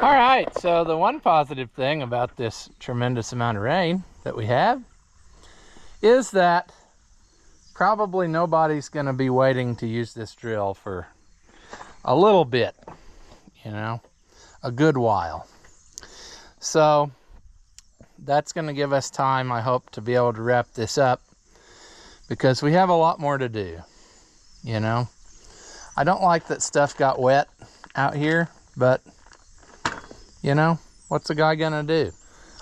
All right, so the one positive thing about this tremendous amount of rain that we have is that probably nobody's going to be waiting to use this drill for a little bit, you know, a good while. So that's going to give us time, I hope, to be able to wrap this up, because we have a lot more to do, you know. I don't like that stuff got wet out here, but you know, what's a guy gonna do?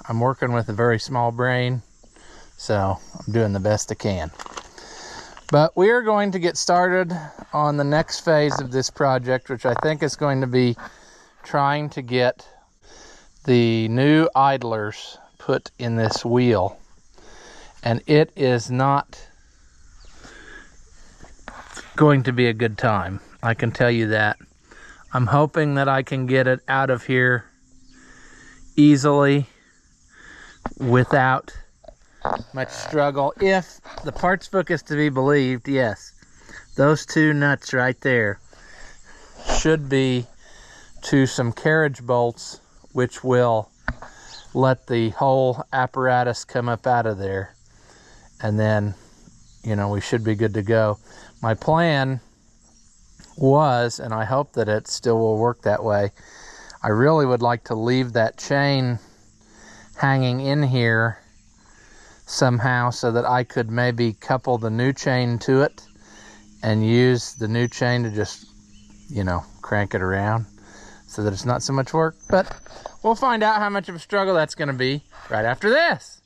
I'm working with a very small brain, so I'm doing the best I can. But we are going to get started on the next phase of this project, which I think is going to be trying to get the new idlers put in this wheel. And it is not going to be a good time, I can tell you that. I'm hoping that I can get it out of here easily without much struggle. If the parts book is to be believed, yes, those two nuts right there should be to some carriage bolts, which will let the whole apparatus come up out of there, and then, you know, we should be good to go. My plan was, and I hope that it still will work that way, I really would like to leave that chain hanging in here somehow so that I could maybe couple the new chain to it and use the new chain to just, you know, crank it around so that it's not so much work. But we'll find out how much of a struggle that's going to be right after this.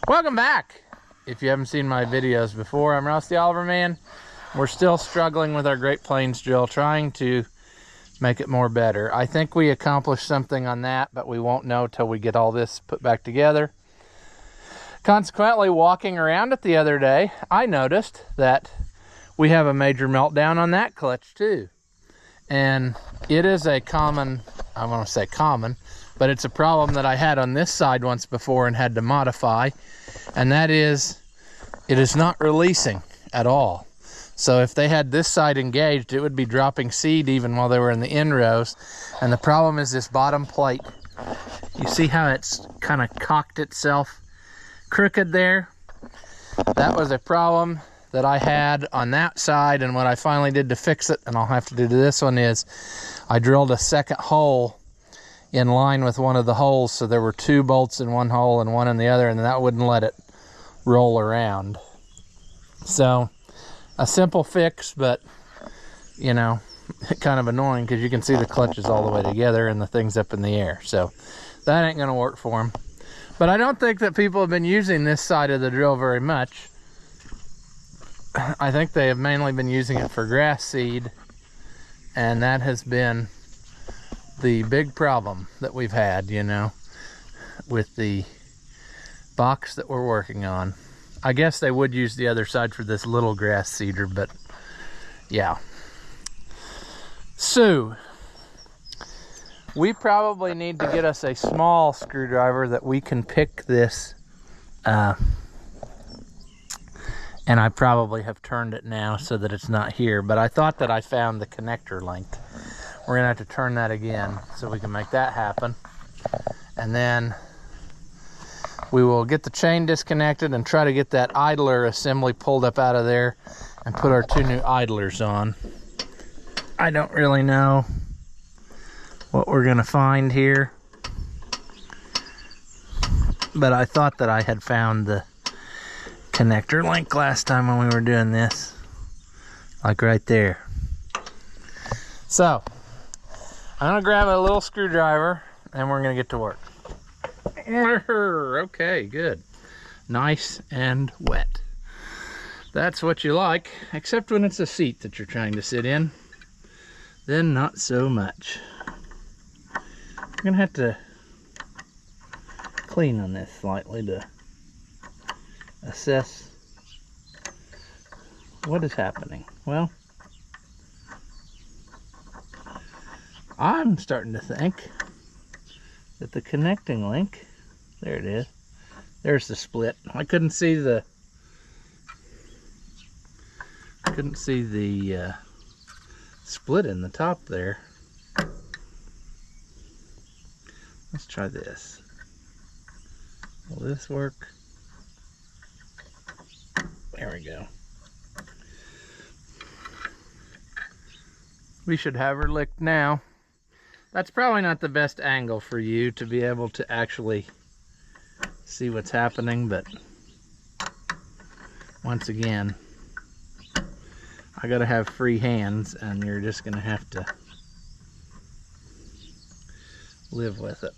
Welcome back. If you haven't seen my videos before, I'm Rusty Oliver Man. We're still struggling with our Great Plains drill, trying to make it more better. I think we accomplished something on that, but we won't know till we get all this put back together. Consequently, walking around it the other day, I noticed that we have a major meltdown on that clutch too. And it is a common, I want to say common, but it's a problem that I had on this side once before and had to modify, and that is, it is not releasing at all. So if they had this side engaged, it would be dropping seed even while they were in the in rows. And the problem is this bottom plate. You see how it's kind of cocked itself crooked there? That was a problem that I had on that side, and what I finally did to fix it, and I'll have to do to this one, is I drilled a second hole in line with one of the holes, so there were two bolts in one hole and one in the other, and that wouldn't let it roll around. So a simple fix, but you know, kind of annoying because you can see the clutches all the way together and the thing's up in the air. So that ain't gonna work for them. But I don't think that people have been using this side of the drill very much. I think they have mainly been using it for grass seed, and that has been the big problem that we've had, you know, with the box that we're working on. I guess they would use the other side for this little grass seeder, but yeah. So we probably need to get us a small screwdriver that we can pick this, and I probably have turned it now so that it's not here, but I thought that I found the connector link. We're gonna have to turn that again so we can make that happen. And then we will get the chain disconnected and try to get that idler assembly pulled up out of there and put our two new idlers on. I don't really know what we're gonna find here, but I thought that I had found the connector link last time when we were doing this, like right there. So I'm gonna grab a little screwdriver and we're gonna get to work. Okay, good. Nice and wet. That's what you like, except when it's a seat that you're trying to sit in. Then not so much. I'm gonna have to clean on this slightly to assess what is happening. Well, I'm starting to think that the connecting link, there it is. There's the split. I couldn't see the split in the top there. Let's try this. Will this work? There we go. We should have her licked now. That's probably not the best angle for you to be able to actually see what's happening, but once again, I gotta have free hands, and you're just gonna have to live with it.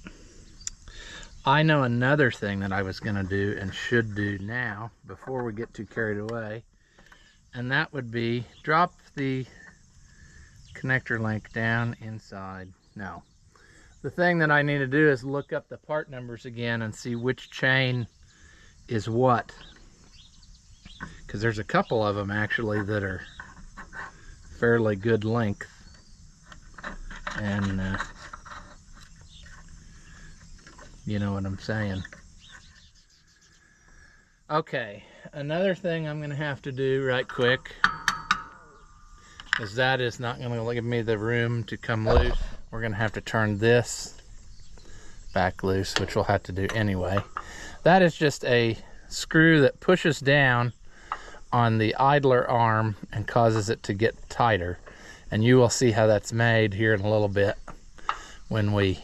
I know another thing that I was gonna do and should do now before we get too carried away, and that would be drop the connector link down inside. No. The thing that I need to do is look up the part numbers again and see which chain is what. Because there's a couple of them actually that are fairly good length. And you know what I'm saying. Okay, another thing I'm going to have to do right quick, because that is not going to give me the room to come loose. We're going to have to turn this back loose, which we'll have to do anyway. That is just a screw that pushes down on the idler arm and causes it to get tighter. And you will see how that's made here in a little bit when we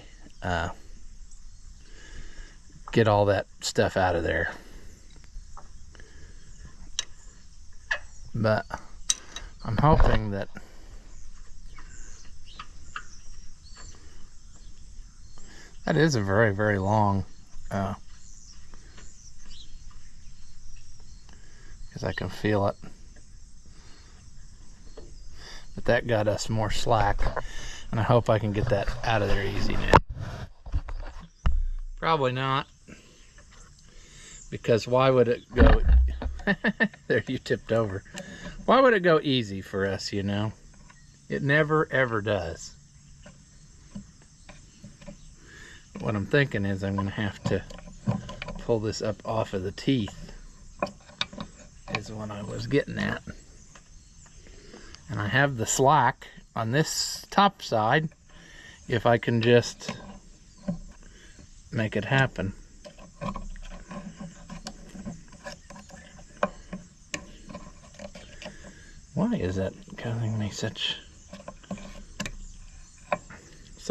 get all that stuff out of there. But I'm hoping that that is a very, very long, because I can feel it. But that got us more slack, and I hope I can get that out of there easy now. Probably not, because why would it go... There, you tipped over. Why would it go easy for us, you know? It never, ever does. What I'm thinking is I'm going to have to pull this up off of the teeth, is what I was getting at. And I have the slack on this top side if I can just make it happen. Why is that causing me such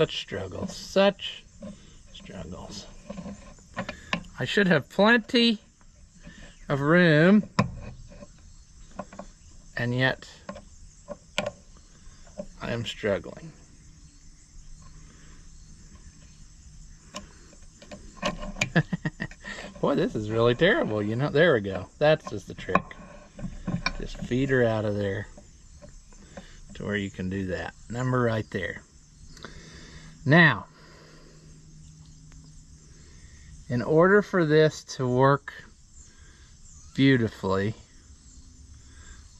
struggles? Such struggles. I should have plenty of room, and yet I am struggling. Boy, this is really terrible, you know. There we go. That's just the trick. Just feed her out of there to where you can do that. Number right there. Now, in order for this to work beautifully,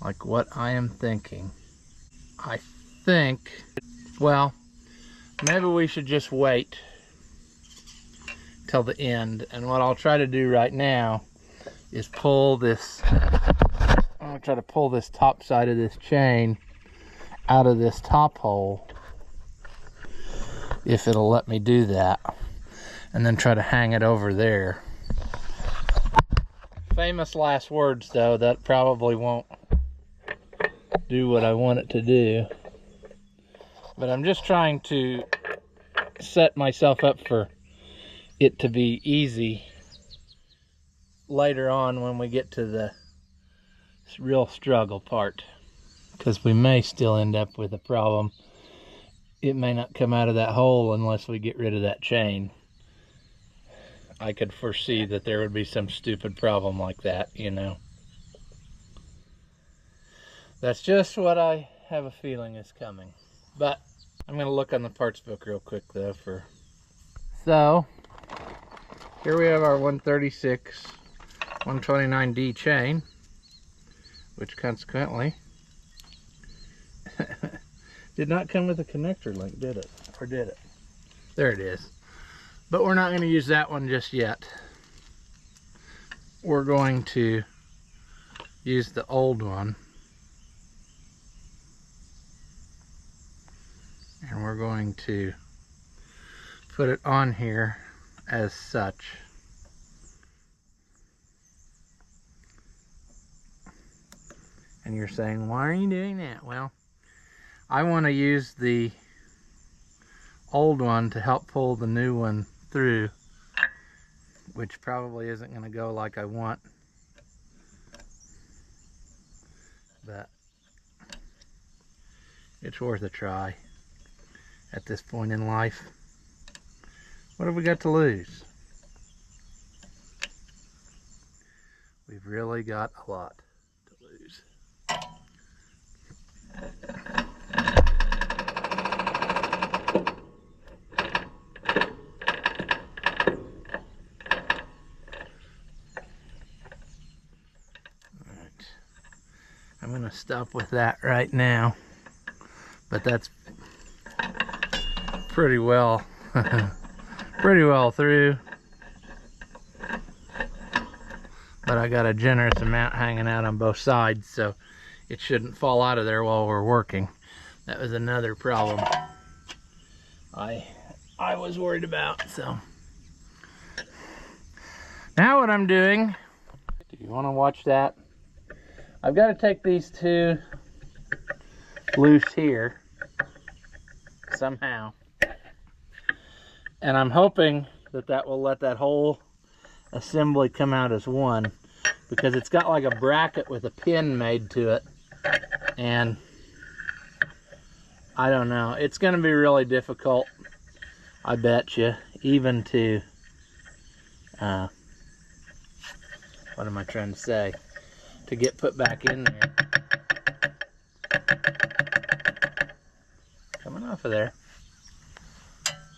like what I am thinking, I think, well, maybe we should just wait till the end. And what I'll try to do right now is pull this, I'm going to try to pull this top side of this chain out of this top hole, if it'll let me do that, and then try to hang it over there. Famous last words though, that probably won't do what I want it to do, but I'm just trying to set myself up for it to be easy later on when we get to the real struggle part, because we may still end up with a problem. It may not come out of that hole unless we get rid of that chain. I could foresee that there would be some stupid problem like that, you know. That's just what I have a feeling is coming. But I'm going to look on the parts book real quick though for... So, here we have our 136 129D chain, which consequently did not come with a connector link, did it? Or did it? There it is. But we're not going to use that one just yet. We're going to use the old one. And we're going to put it on here as such. And you're saying, why are you doing that? Well, I want to use the old one to help pull the new one through, which probably isn't going to go like I want, but it's worth a try at this point in life. What have we got to lose? We've really got a lot to lose. I'm going to stop with that right now, but that's pretty well pretty well through, but I got a generous amount hanging out on both sides, so it shouldn't fall out of there while we're working. That was another problem I was worried about. So now what I'm doing, do you want to watch that? I've got to take these two loose here somehow, and I'm hoping that that will let that whole assembly come out as one, because it's got like a bracket with a pin made to it, and I don't know, it's going to be really difficult, I bet you, even to what am I trying to say, to get put back in there. Coming off of there.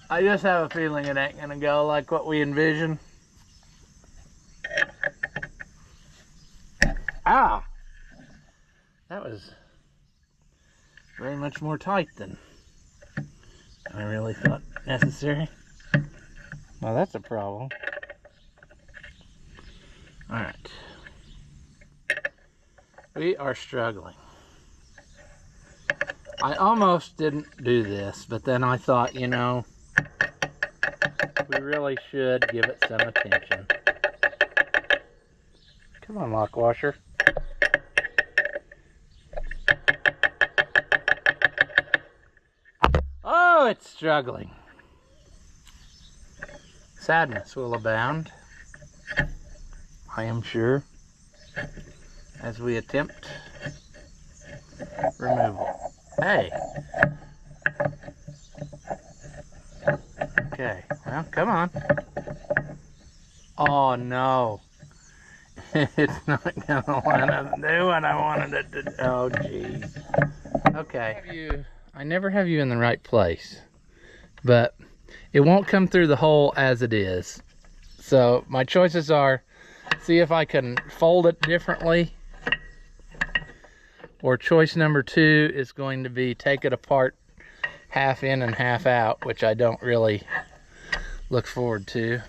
I just have a feeling it ain't gonna go like what we envision. Ah! That was very much more tight than I really thought necessary. Well, that's a problem. Alright. We are struggling. I almost didn't do this, but then I thought, you know, we really should give it some attention. Come on, lock washer. Oh, it's struggling. Sadness will abound, I am sure, as we attempt removal. Hey. Okay, well, come on. Oh no. It's not gonna want to do what I wanted it to do. Oh geez. Okay. I never have you in the right place, but it won't come through the hole as it is. So my choices are, see if I can fold it differently, or choice number 2 is going to be take it apart half in and half out, which I don't really look forward to.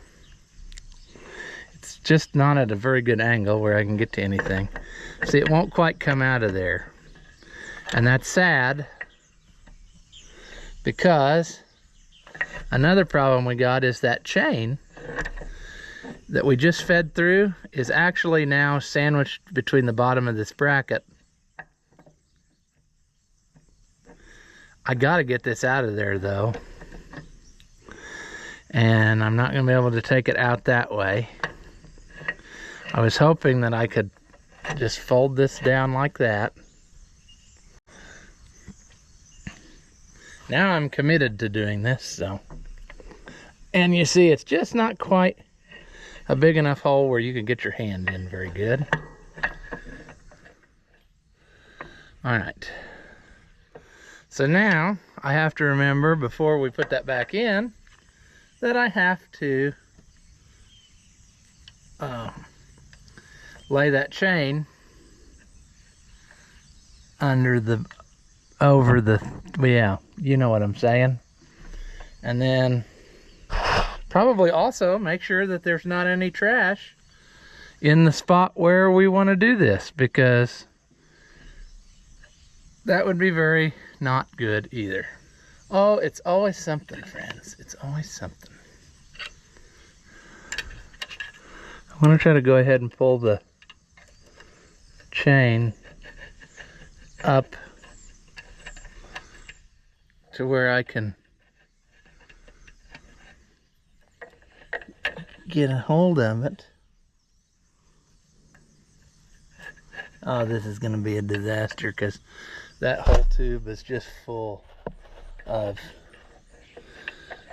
It's just not at a very good angle where I can get to anything. See, it won't quite come out of there. And that's sad, because another problem we got is that chain that we just fed through is actually now sandwiched between the bottom of this bracket. I gotta get this out of there though, and I'm not gonna be able to take it out that way. I was hoping that I could just fold this down like that. Now I'm committed to doing this, so. And you see, it's just not quite a big enough hole where you can get your hand in very good. All right. So now I have to remember, before we put that back in, that I have to lay that chain under the, yeah, you know what I'm saying. And then Probably also make sure that there's not any trash in the spot where we want to do this, because that would be very not good either. Oh, it's always something, friends. It's always something. I want to try to go ahead and pull the chain up to where I can get a hold of it. Oh, this is going to be a disaster because that whole tube is just full of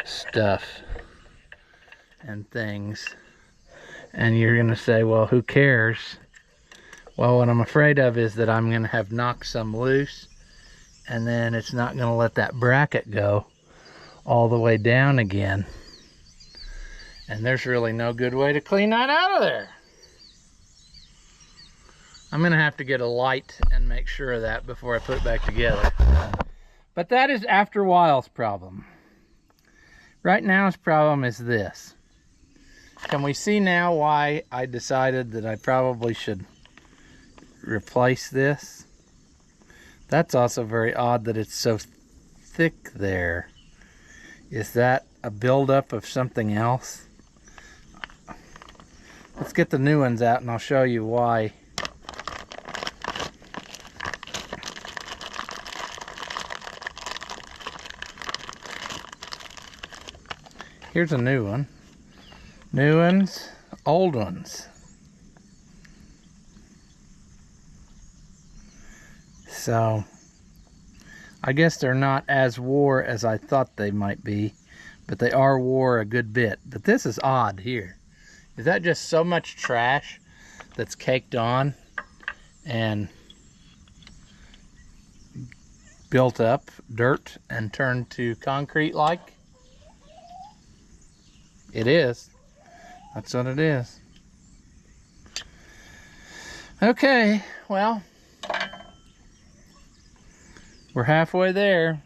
stuff and things. And you're going to say, well, who cares? Well, what I'm afraid of is that I'm going to have knocked some loose, and then it's not going to let that bracket go all the way down again. And there's really no good way to clean that out of there. I'm going to have to get a light and make sure of that before I put it back together. But that is after a while's problem. Right now's problem is this. Can we see now why I decided that I probably should replace this? That's also very odd that it's so thick there. Is that a buildup of something else? Let's get the new ones out and I'll show you why. Here's a new one. New ones, old ones. So, I guess they're not as wore as I thought they might be, but they are wore a good bit. But this is odd here. Is that just so much trash that's caked on and built up, dirt, and turned to concrete like? It is. That's what it is. Okay, well, we're halfway there.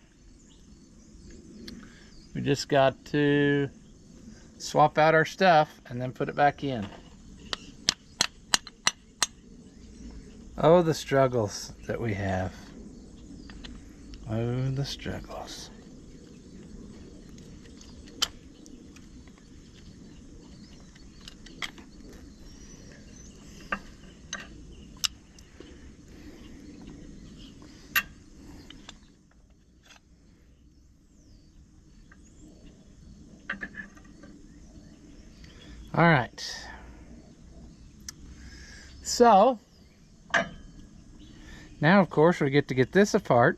We just got to swap out our stuff and then put it back in. Oh, the struggles that we have. Oh, the struggles. All right, so now of course we get to get this apart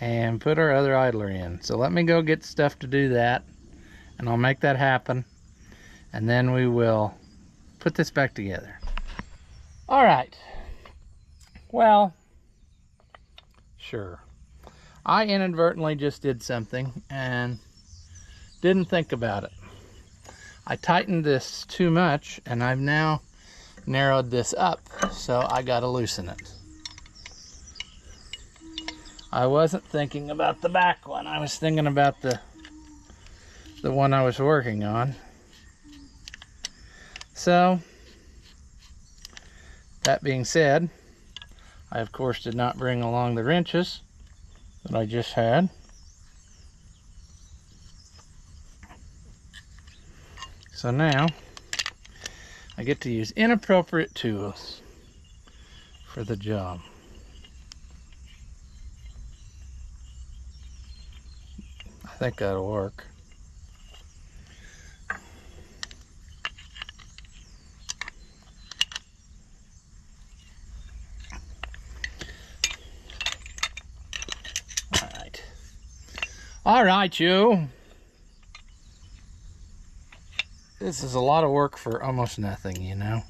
and put our other idler in. So let me go get stuff to do that and I'll make that happen, and then we will put this back together. All right, well, sure, I inadvertently just did something and didn't think about it. I tightened this too much and I've now narrowed this up, so I gotta loosen it. I wasn't thinking about the back one, I was thinking about the one I was working on. So, that being said, I of course did not bring along the wrenches that I just had. So now, I get to use inappropriate tools for the job. I think that'll work. All right. All right, you. This is a lot of work for almost nothing, you know.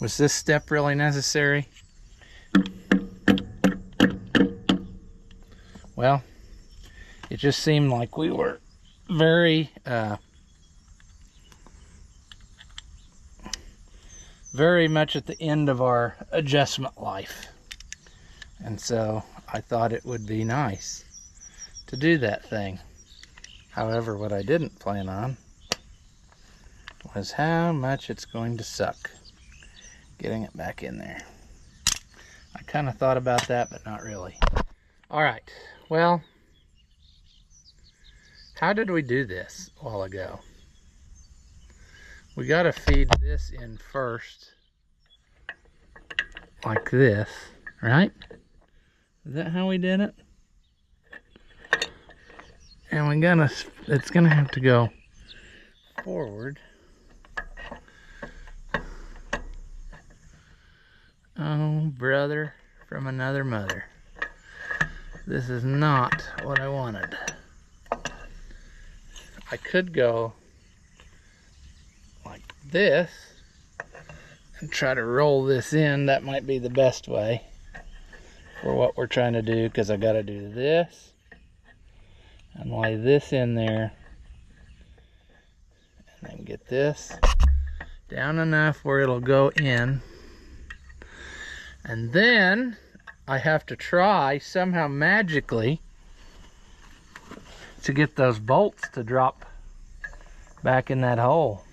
Was this step really necessary? Well, it just seemed like we were very much at the end of our adjustment life. And so I thought it would be nice to do that thing. However, what I didn't plan on was how much it's going to suck getting it back in there. I kind of thought about that, but not really. All right, well, how did we do this a while ago? We got to feed this in first, like this, right? Is that how we did it? And it's gonna have to go forward. Oh, brother from another mother. This is not what I wanted. I could go like this and try to roll this in. That might be the best way for what we're trying to do, because I got to do this and lay this in there and then get this down enough where it'll go in. And then I have to try somehow magically to get those bolts to drop back in that hole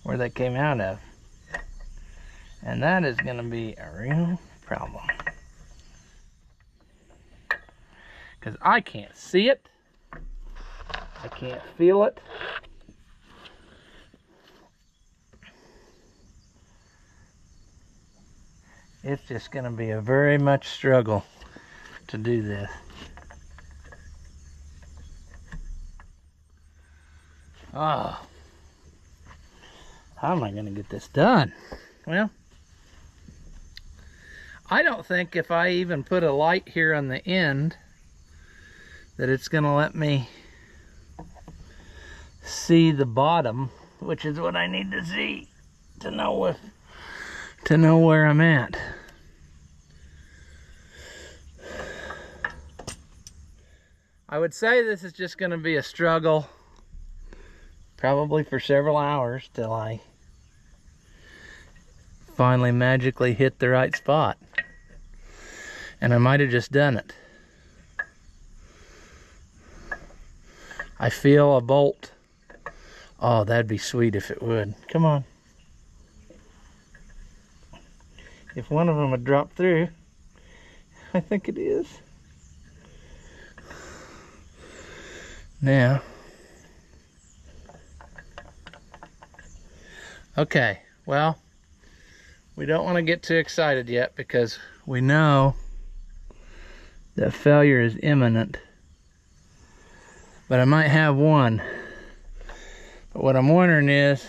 where they came out of. And that is going to be a real problem, because I can't see it, I can't feel it. It's just going to be a very much struggle to do this. Oh, how am I going to get this done? Well, I don't think if I even put a light here on the end that it's going to let me see the bottom, which is what I need to see to know where I'm at. I would say this is just going to be a struggle, probably for several hours, till I finally magically hit the right spot. And I might have just done it. I feel a bolt. Oh, that'd be sweet if it would. Come on. If one of them would drop through, I think it is. Now. Okay, well, we don't want to get too excited yet, because we know that failure is imminent. But I might have one. But what I'm wondering is,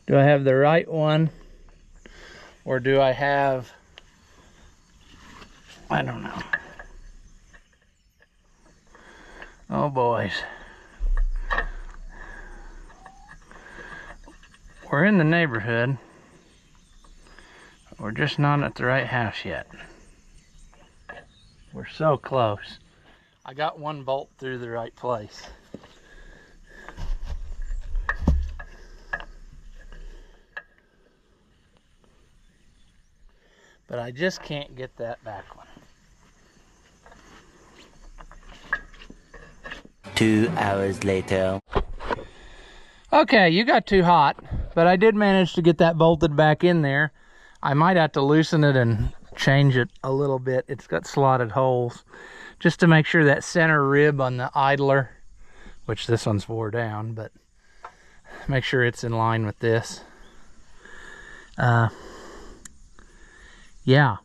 do I have the right one? Or do I have, I don't know. Oh boys. We're in the neighborhood. We're just not at the right house yet. We're so close. I got one bolt through the right place. But I just can't get that back one. 2 hours later. Okay, you got too hot, but I did manage to get that bolted back in there. I might have to loosen it and change it a little bit. It's got slotted holes, just to make sure that center rib on the idler, which this one's wore down, but make sure it's in line with this. Yeah,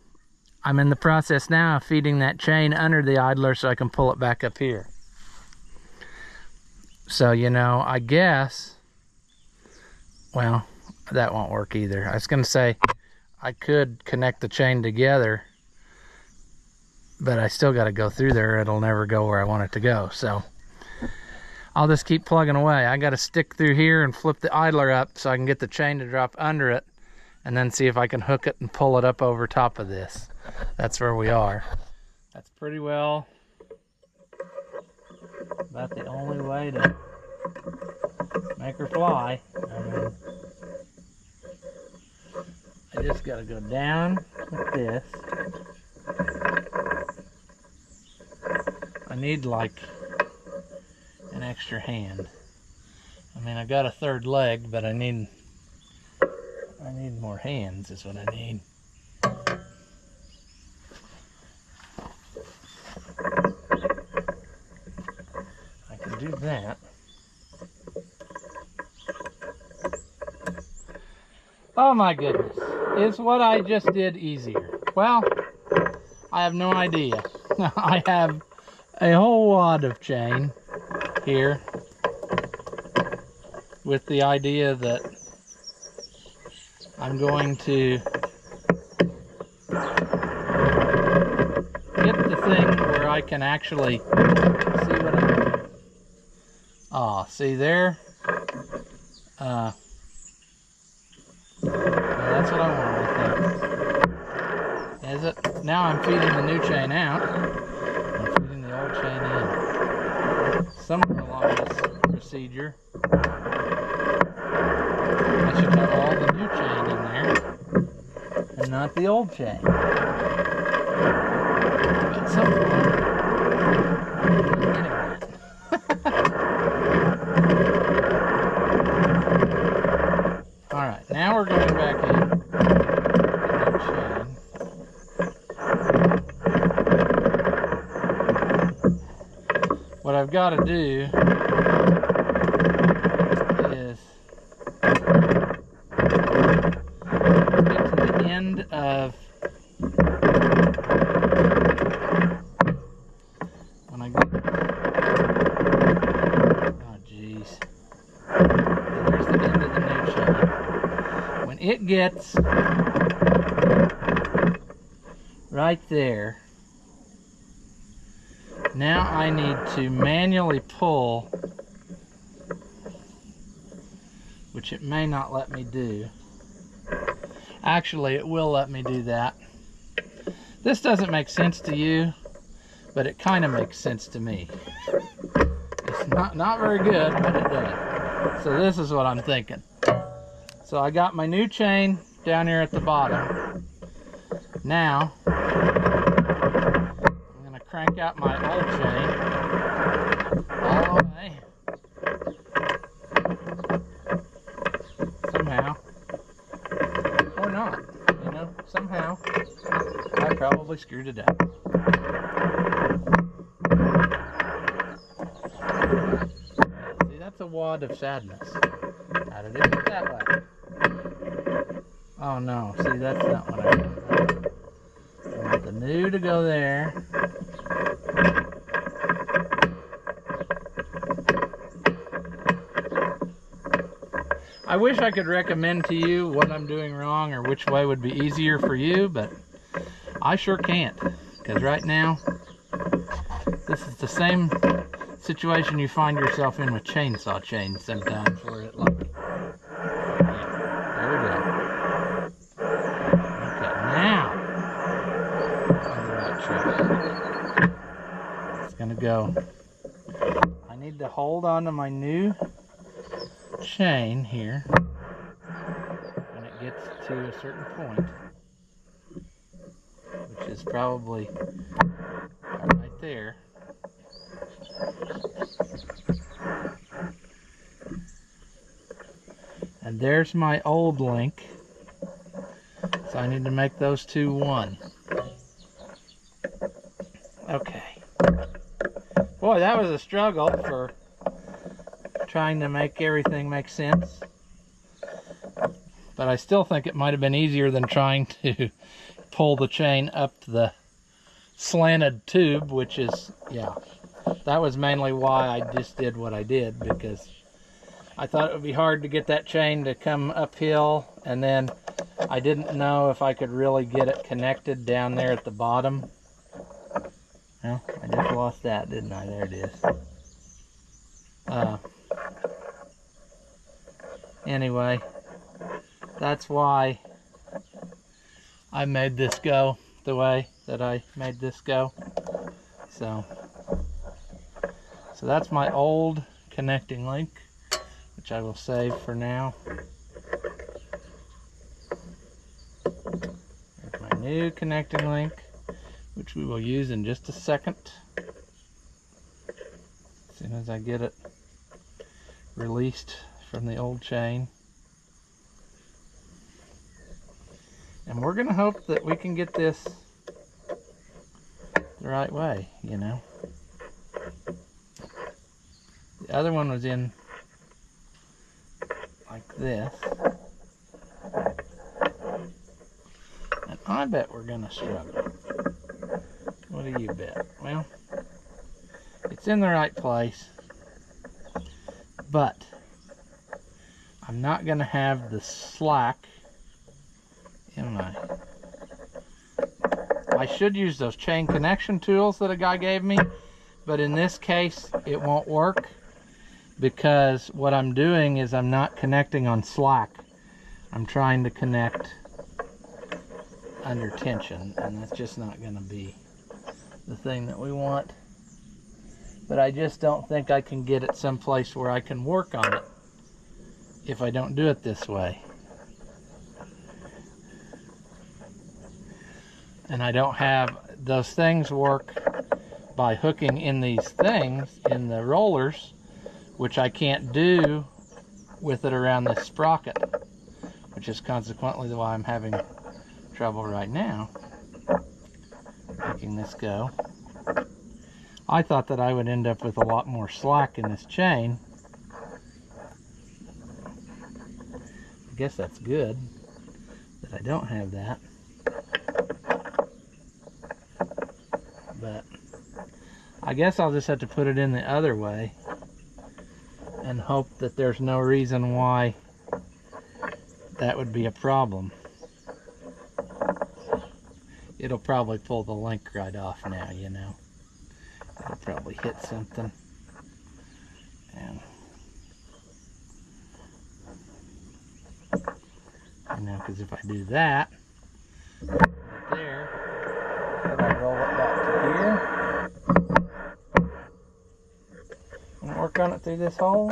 I'm in the process now of feeding that chain under the idler so I can pull it back up here. So, you know, I guess, well, that won't work either. I was going to say I could connect the chain together, but I still got to go through there. It'll never go where I want it to go. So I'll just keep plugging away. I got to stick through here and flip the idler up so I can get the chain to drop under it, and then see if I can hook it and pull it up over top of this. That's where we are. That's pretty well about the only way to make her fly. I mean, I just gotta go down like this. I need like extra hand. I mean, I got a third leg, but I need more hands is what I need. I can do that. Oh my goodness. Is what I just did easier? Well, I have no idea. I have a whole wad of chain here with the idea that I'm going to get the thing where I can actually see what I'm doing. Oh, see there? That's what I want, I think. Is it? Now I'm feeding the new chain out. I'm feeding the old chain in. Somewhere along this procedure, I should have all the new chain in there and not the old chain. But somewhere, I'm getting that. Alright, now we're going back in. What I've got to do is get to the end of when I get, oh geez, there's the end of the new chain. When it gets right there, now I need to manually pull, which it may not let me do. Actually, it will let me do that. This doesn't make sense to you, but it kind of makes sense to me. It's not very good, but it does. So this is what I'm thinking. So I got my new chain down here at the bottom. Now, I'm going to crank out my old chain all the way. Somehow. Or not. You know, somehow. I probably screwed it up. See, that's a wad of sadness. How did it get that way? Oh no, see, that's not what I want. I want the new to go there. I wish I could recommend to you what I'm doing wrong or which way would be easier for you, but I sure can't. Because right now, this is the same situation you find yourself in with chainsaw chains sometimes, where it like, yeah, there we go. Okay, now on the right track. It's gonna go. I need to hold on to my new chain here when it gets to a certain point, which is probably right there. And there's my old link, so I need to make those two one. Okay. Boy, that was a struggle for trying to make everything make sense. But I still think it might have been easier than trying to pull the chain up the slanted tube, which is, yeah, that was mainly why I just did what I did, because I thought it would be hard to get that chain to come uphill, and then I didn't know if I could really get it connected down there at the bottom. Well, I just lost that, didn't I? There it is. Anyway, that's why I made this go the way that I made this go. So that's my old connecting link, which I will save for now. There's my new connecting link, which we will use in just a second, as soon as I get it released from the old chain. And we're gonna hope that we can get this the right way, you know. The other one was in like this. And I bet we're gonna struggle. What do you bet? Well, it's in the right place, but I'm not gonna have the slack in my... I should use those chain connection tools that a guy gave me, but in this case it won't work because what I'm doing is I'm not connecting on slack. I'm trying to connect under tension, and that's just not going to be the thing that we want. But I just don't think I can get it someplace where I can work on it if I don't do it this way. And I don't have those things work by hooking in these things in the rollers, which I can't do with it around this sprocket, which is consequently why I'm having trouble right now making this go. I thought that I would end up with a lot more slack in this chain. I guess that's good that I don't have that. But I guess I'll just have to put it in the other way and hope that there's no reason why that would be a problem. It'll probably pull the link right off now, you know. It'll probably hit something. And you know, because if I do that right there, then I roll it back to here and work on it through this hole.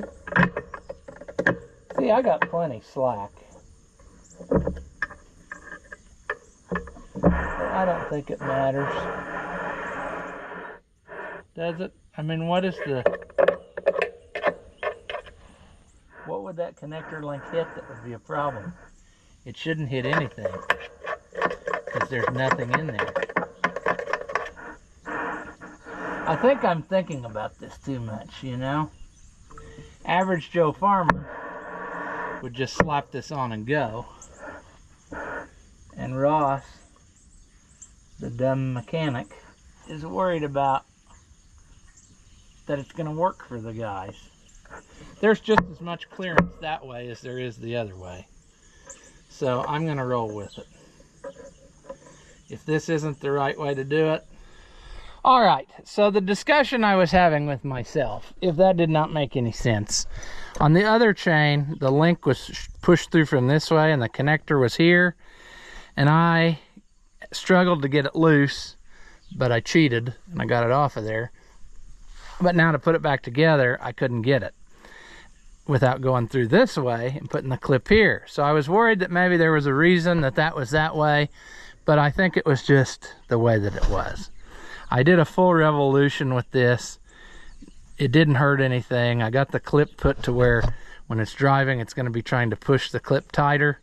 See, I got plenty slack. I don't think it matters. Does it? I mean, what would that connector link hit that would be a problem? It shouldn't hit anything because there's nothing in there. I think I'm thinking about this too much, you know? Average Joe farmer would just slap this on and go. And Ross, the dumb mechanic, is worried about that it's going to work for the guys. There's just as much clearance that way as there is the other way. So I'm going to roll with it. If this isn't the right way to do it. All right, so the discussion I was having with myself, if that did not make any sense. On the other chain, the link was pushed through from this way and the connector was here. And I struggled to get it loose, but I cheated and I got it off of there. But now to put it back together, I couldn't get it without going through this way and putting the clip here. So I was worried that maybe there was a reason that that was that way, but I think it was just the way that it was. I did a full revolution with this. It didn't hurt anything. I got the clip put to where when it's driving, it's going to be trying to push the clip tighter.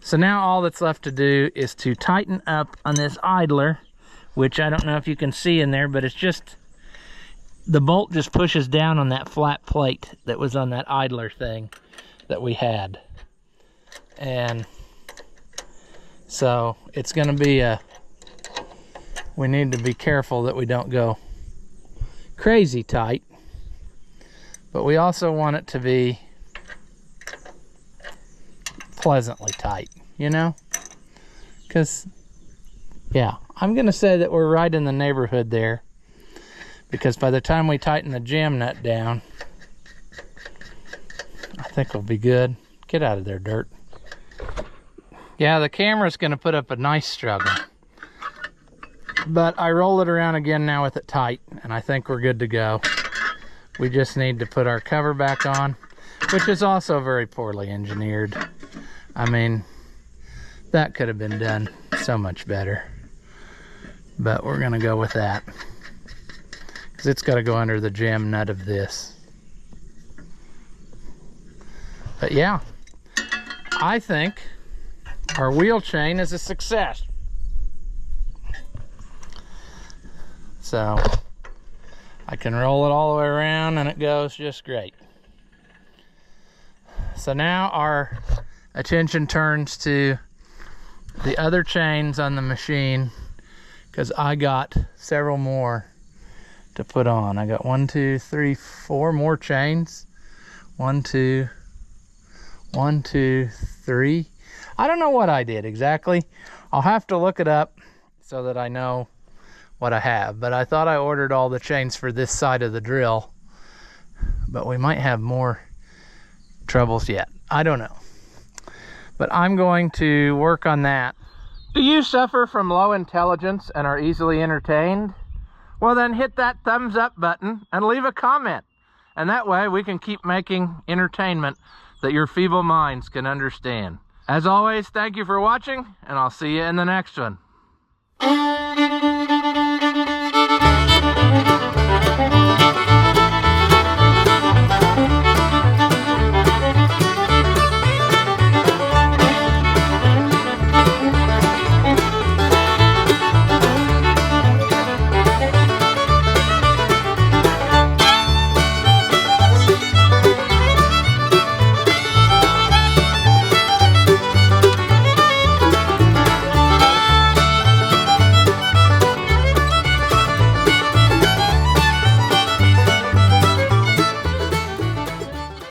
So now all that's left to do is to tighten up on this idler, which I don't know if you can see in there, but it's just, the bolt just pushes down on that flat plate that was on that idler thing that we had. And so it's going to be we need to be careful that we don't go crazy tight, but we also want it to be pleasantly tight, you know? Because, yeah, I'm going to say that we're right in the neighborhood there, because by the time we tighten the jam nut down, I think we'll be good. Get out of there, dirt. Yeah, the camera's going to put up a nice struggle. But I roll it around again now with it tight, and I think we're good to go. We just need to put our cover back on, which is also very poorly engineered. I mean, that could have been done so much better. But we're going to go with that, because it's got to go under the jam nut of this. But yeah, I think our wheel chain is a success. So I can roll it all the way around and it goes just great. So now our attention turns to the other chains on the machine, because I got several more to put on. I got 1, 2, 3, 4 more chains. 1, 2, 1, 2, 3. I don't know what I did exactly. I'll have to look it up so that I know what I have. But I thought I ordered all the chains for this side of the drill. But we might have more troubles yet. I don't know. But I'm going to work on that. Do you suffer from low intelligence and are easily entertained? Well, then hit that thumbs up button and leave a comment. And that way we can keep making entertainment that your feeble minds can understand. As always, thank you for watching, and I'll see you in the next one.